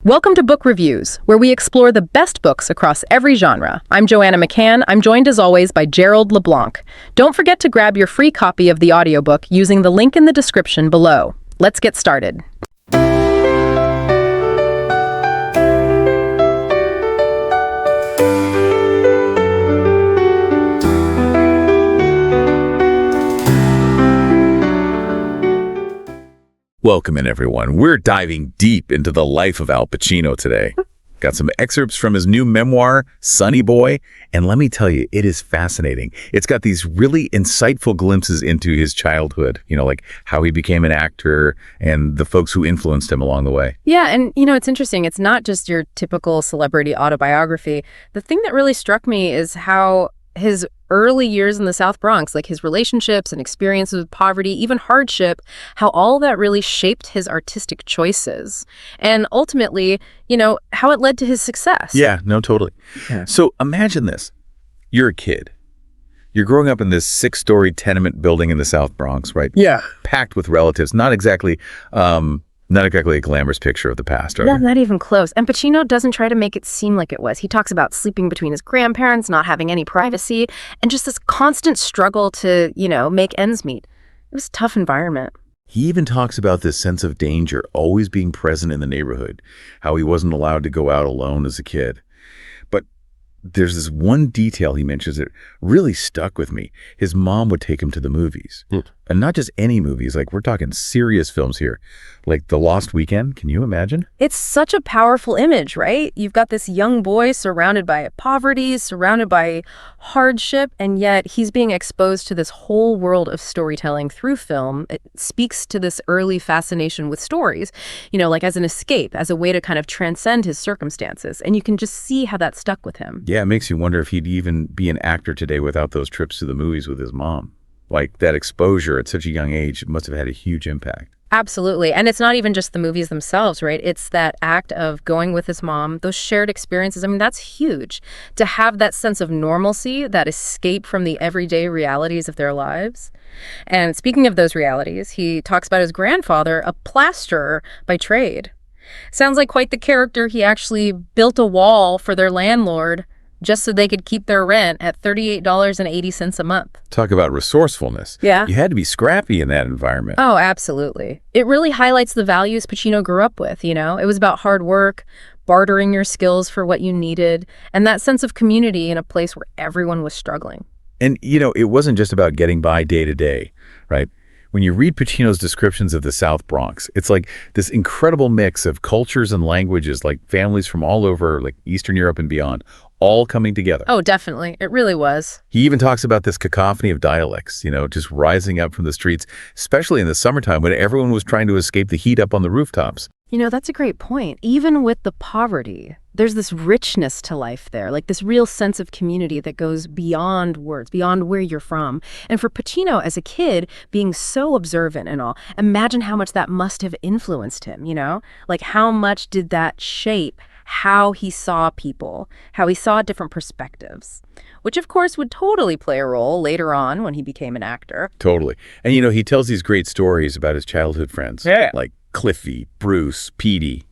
Welcome to Book Reviews, where we explore the best books across every genre. I'm Joanna McCann. I'm joined as always by Gerald LeBlanc. Don't forget to grab your free copy of the audiobook using the link in the description below. Let's get started. Welcome in, everyone. We're diving deep into the life of Al Pacino today. Got some excerpts from his new memoir, Sonny Boy, and let me tell you, it is fascinating. It's got these really insightful glimpses into his childhood, like how he became an actor and the folks who influenced him along the way. Yeah, and it's interesting. It's not just your typical celebrity autobiography. The thing that really struck me is how his early years in the South Bronx, like his relationships and experiences with poverty, even hardship, how all that really shaped his artistic choices. And ultimately, how it led to his success. Yeah, no, totally. Yeah. So imagine this. You're a kid. You're growing up in this 6-story tenement building in the South Bronx, right? Yeah. Packed with relatives. Not exactly a glamorous picture of the past, No, not even close. And Pacino doesn't try to make it seem like it was. He talks about sleeping between his grandparents, not having any privacy, and just this constant struggle to, make ends meet. It was a tough environment. He even talks about this sense of danger always being present in the neighborhood, how he wasn't allowed to go out alone as a kid. But there's this one detail he mentions that really stuck with me. His mom would take him to the movies. And not just any movies, like we're talking serious films here, like The Lost Weekend. Can you imagine? It's such a powerful image, right? You've got this young boy surrounded by poverty, surrounded by hardship, and yet he's being exposed to this whole world of storytelling through film. It speaks to this early fascination with stories, like as an escape, as a way to kind of transcend his circumstances. And you can just see how that stuck with him. Yeah, it makes you wonder if he'd even be an actor today without those trips to the movies with his mom. Like that exposure at such a young age must have had a huge impact. Absolutely. And it's not even just the movies themselves, right? It's that act of going with his mom, those shared experiences. I mean, that's huge. To have that sense of normalcy, that escape from the everyday realities of their lives. And speaking of those realities, he talks about his grandfather, a plasterer by trade. Sounds like quite the character. He actually built a wall for their landlord just so they could keep their rent at $38.80 a month. Talk about resourcefulness. Yeah. You had to be scrappy in that environment. Oh, absolutely. It really highlights the values Pacino grew up with, It was about hard work, bartering your skills for what you needed, and that sense of community in a place where everyone was struggling. And, it wasn't just about getting by day to day, right? When you read Pacino's descriptions of the South Bronx, it's like this incredible mix of cultures and languages, like families from all over, like Eastern Europe and beyond, all coming together. Oh, definitely. It really was. He even talks about this cacophony of dialects, just rising up from the streets, especially in the summertime when everyone was trying to escape the heat up on the rooftops. That's a great point. Even with the poverty, there's this richness to life there, like this real sense of community that goes beyond words, beyond where you're from. And for Pacino as a kid, being so observant and all, imagine how much that must have influenced him, Like how much did that shape how he saw people, how he saw different perspectives, which of course would totally play a role later on when he became an actor. Totally. And he tells these great stories about his childhood friends, like Cliffy, Bruce, Petey.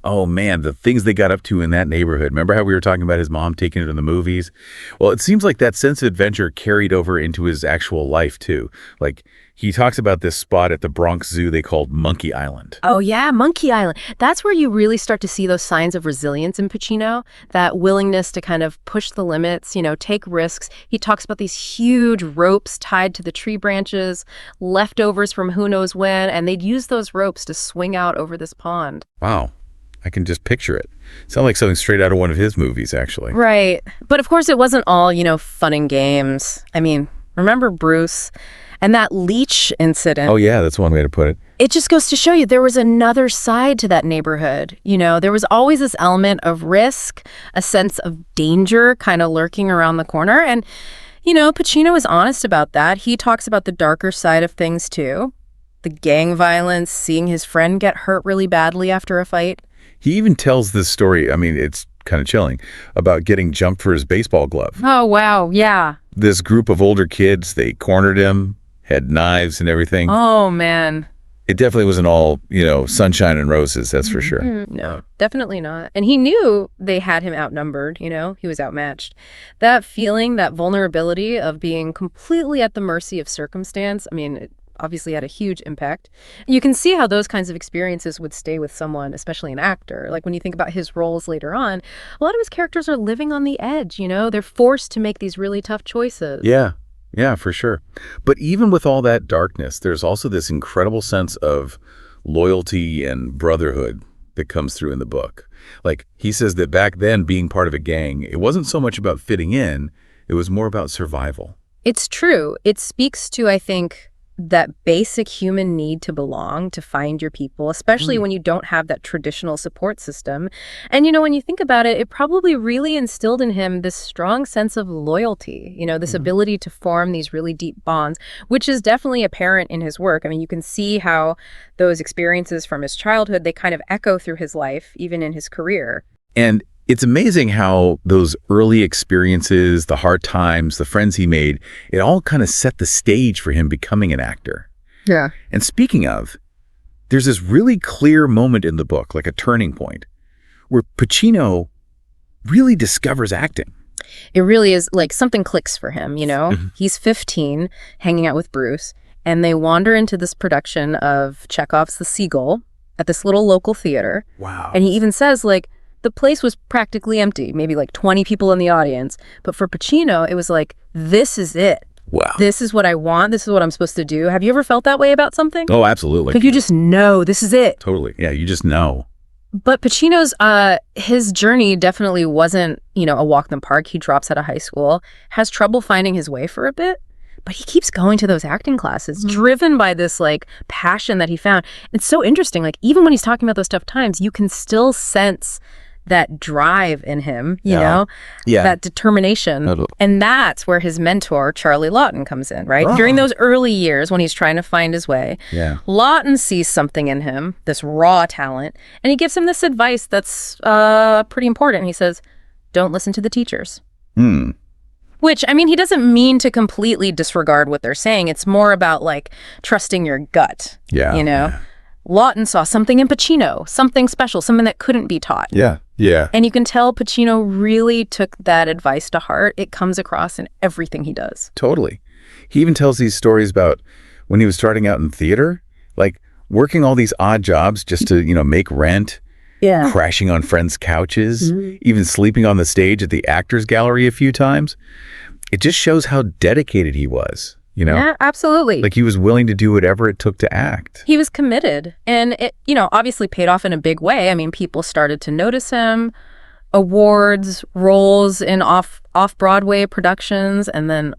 Oh man, the things they got up to in that neighborhood. Remember how we were talking about his mom taking him to the movies? Well, it seems like that sense of adventure carried over into his actual life too. Like he talks about this spot at the Bronx Zoo they called Monkey Island. Oh yeah, Monkey Island. That's where you really start to see those signs of resilience in Pacino, that willingness to kind of push the limits, take risks. He talks about these huge ropes tied to the tree branches, leftovers from who knows when, and they'd use those ropes to swing out over this pond. Wow. I can just picture it. Sounds like something straight out of one of his movies, actually. Right. But of course, it wasn't all, fun and games. I mean, remember Bruce and that leech incident? Oh, yeah, that's one way to put it. It just goes to show you there was another side to that neighborhood. There was always this element of risk, a sense of danger kind of lurking around the corner. And, Pacino is honest about that. He talks about the darker side of things, too. The gang violence, seeing his friend get hurt really badly after a fight. He even tells this story, I mean, it's kind of chilling, about getting jumped for his baseball glove. Oh, wow, yeah. This group of older kids, they cornered him, had knives and everything. Oh, man. It definitely wasn't all, sunshine and roses, that's for sure. No, definitely not. And he knew they had him outnumbered, he was outmatched. That feeling, that vulnerability of being completely at the mercy of circumstance, I mean, it obviously had a huge impact. You can see how those kinds of experiences would stay with someone, especially an actor. Like when you think about his roles later on, a lot of his characters are living on the edge, they're forced to make these really tough choices. Yeah, for sure. But even with all that darkness, there's also this incredible sense of loyalty and brotherhood that comes through in the book. Like, he says that back then, being part of a gang, it wasn't so much about fitting in, it was more about survival. It's true. It speaks to, I think, that basic human need to belong, to find your people, especially when you don't have that traditional support system. And, when you think about it, it probably really instilled in him this strong sense of loyalty, this ability to form these really deep bonds, which is definitely apparent in his work. I mean, you can see how those experiences from his childhood, they kind of echo through his life, even in his career. And it's amazing how those early experiences, the hard times, the friends he made, it all kind of set the stage for him becoming an actor. Yeah. And speaking of, there's this really clear moment in the book, like a turning point, where Pacino really discovers acting. It really is like something clicks for him, He's 15, hanging out with Bruce, and they wander into this production of Chekhov's The Seagull at this little local theater. Wow. And he even says, the place was practically empty, maybe 20 people in the audience. But for Pacino, it was like, this is it. Wow. This is what I want. This is what I'm supposed to do. Have you ever felt that way about something? Oh, absolutely. Like you just know this is it. Totally. Yeah, you just know. But Pacino's, his journey definitely wasn't, a walk in the park. He drops out of high school, has trouble finding his way for a bit. But he keeps going to those acting classes, driven by this passion that he found. It's so interesting. Even when he's talking about those tough times, you can still sense that drive in him, you know, that determination. Totally. And that's where his mentor, Charlie Lawton, comes in, right? During those early years when he's trying to find his way, Lawton sees something in him, this raw talent, and he gives him this advice that's pretty important. He says, don't listen to the teachers. Which, I mean, he doesn't mean to completely disregard what they're saying. It's more about trusting your gut, you know? Lawton saw something in Pacino, something special, something that couldn't be taught. Yeah. And you can tell Pacino really took that advice to heart. It comes across in everything he does. Totally. He even tells these stories about when he was starting out in theater, working all these odd jobs just to, make rent, crashing on friends' couches, even sleeping on the stage at the Actors Gallery a few times. It just shows how dedicated he was. Yeah, absolutely. He was willing to do whatever it took to act. He was committed. And it, obviously paid off in a big way. I mean, people started to notice him, awards, roles in off-Broadway productions, and then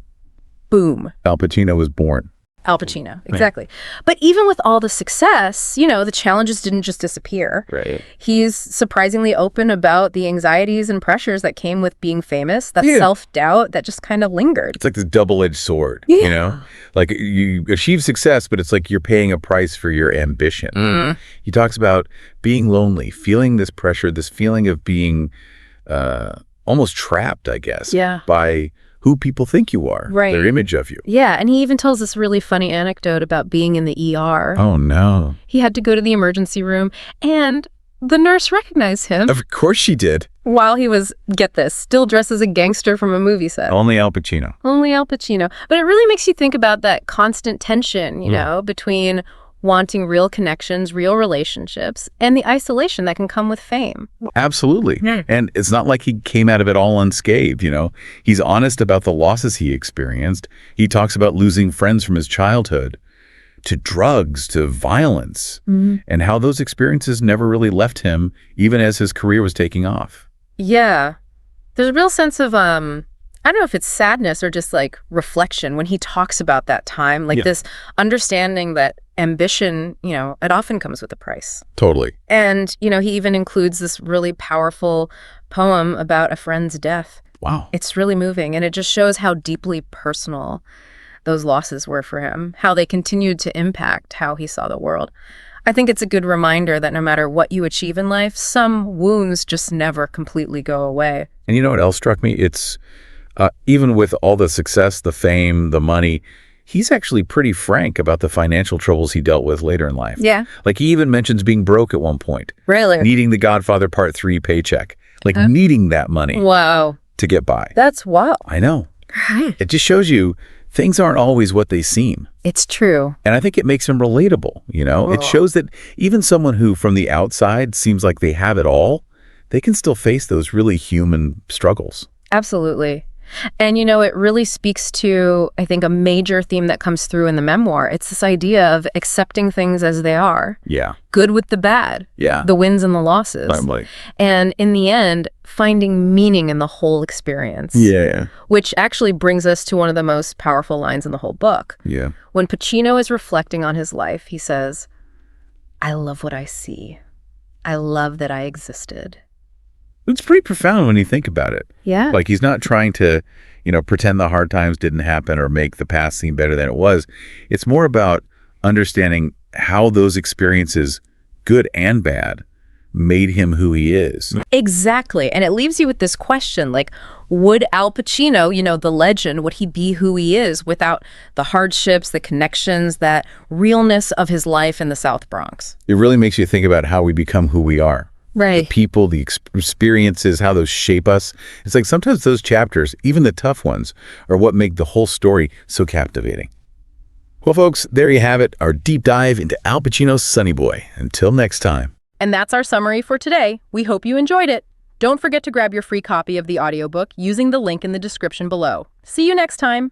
boom. Al Pacino was born. Al Pacino, exactly. Right. But even with all the success, the challenges didn't just disappear. Right. He's surprisingly open about the anxieties and pressures that came with being famous, that self-doubt that just kind of lingered. It's like this double-edged sword, you know? You achieve success, but it's like you're paying a price for your ambition. He talks about being lonely, feeling this pressure, this feeling of being almost trapped, I guess, by who people think you are, their image of you. Yeah, and he even tells this really funny anecdote about being in the ER. Oh, no. He had to go to the emergency room, and the nurse recognized him. Of course she did. While he was, get this, still dressed as a gangster from a movie set. Only Al Pacino. Only Al Pacino. But it really makes you think about that constant tension, you know, between wanting real connections, real relationships, and the isolation that can come with fame. Absolutely. And it's not like he came out of it all unscathed, He's honest about the losses he experienced. He talks about losing friends from his childhood to drugs, to violence, and how those experiences never really left him, even as his career was taking off. Yeah. There's a real sense of, I don't know if it's sadness or just reflection when he talks about that time, this understanding that ambition, it often comes with a price. Totally. And, he even includes this really powerful poem about a friend's death. Wow. It's really moving. And it just shows how deeply personal those losses were for him, how they continued to impact how he saw the world. I think it's a good reminder that no matter what you achieve in life, some wounds just never completely go away. And you know what else struck me? It's even with all the success, the fame, the money, he's actually pretty frank about the financial troubles he dealt with later in life. Yeah. Like he even mentions being broke at one point. Really? Needing the Godfather Part 3 paycheck. Like needing that money Wow. to get by. That's wild. I know. Right. It just shows you things aren't always what they seem. It's true. And I think it makes him relatable, you know? It shows that even someone who from the outside seems like they have it all, they can still face those really human struggles. Absolutely. And, you know, it really speaks to, I think, a major theme that comes through in the memoir. It's this idea of accepting things as they are. Yeah. Good with the bad. Yeah. The wins and the losses. And in the end, finding meaning in the whole experience. Yeah. Which actually brings us to one of the most powerful lines in the whole book. Yeah. When Pacino is reflecting on his life, he says, "I love what I see. I love that I existed." It's pretty profound when you think about it. Yeah. Like he's not trying to, you know, pretend the hard times didn't happen or make the past seem better than it was. It's more about understanding how those experiences, good and bad, made him who he is. Exactly. And it leaves you with this question, like, would Al Pacino, you know, the legend, would he be who he is without the hardships, the connections, that realness of his life in the South Bronx? It really makes you think about how we become who we are. Right. The people, the experiences, how those shape us. It's like sometimes those chapters, even the tough ones, are what make the whole story so captivating. Well, folks, there you have it, our deep dive into Al Pacino's Sonny Boy. Until next time. And that's our summary for today. We hope you enjoyed it. Don't forget to grab your free copy of the audiobook using the link in the description below. See you next time.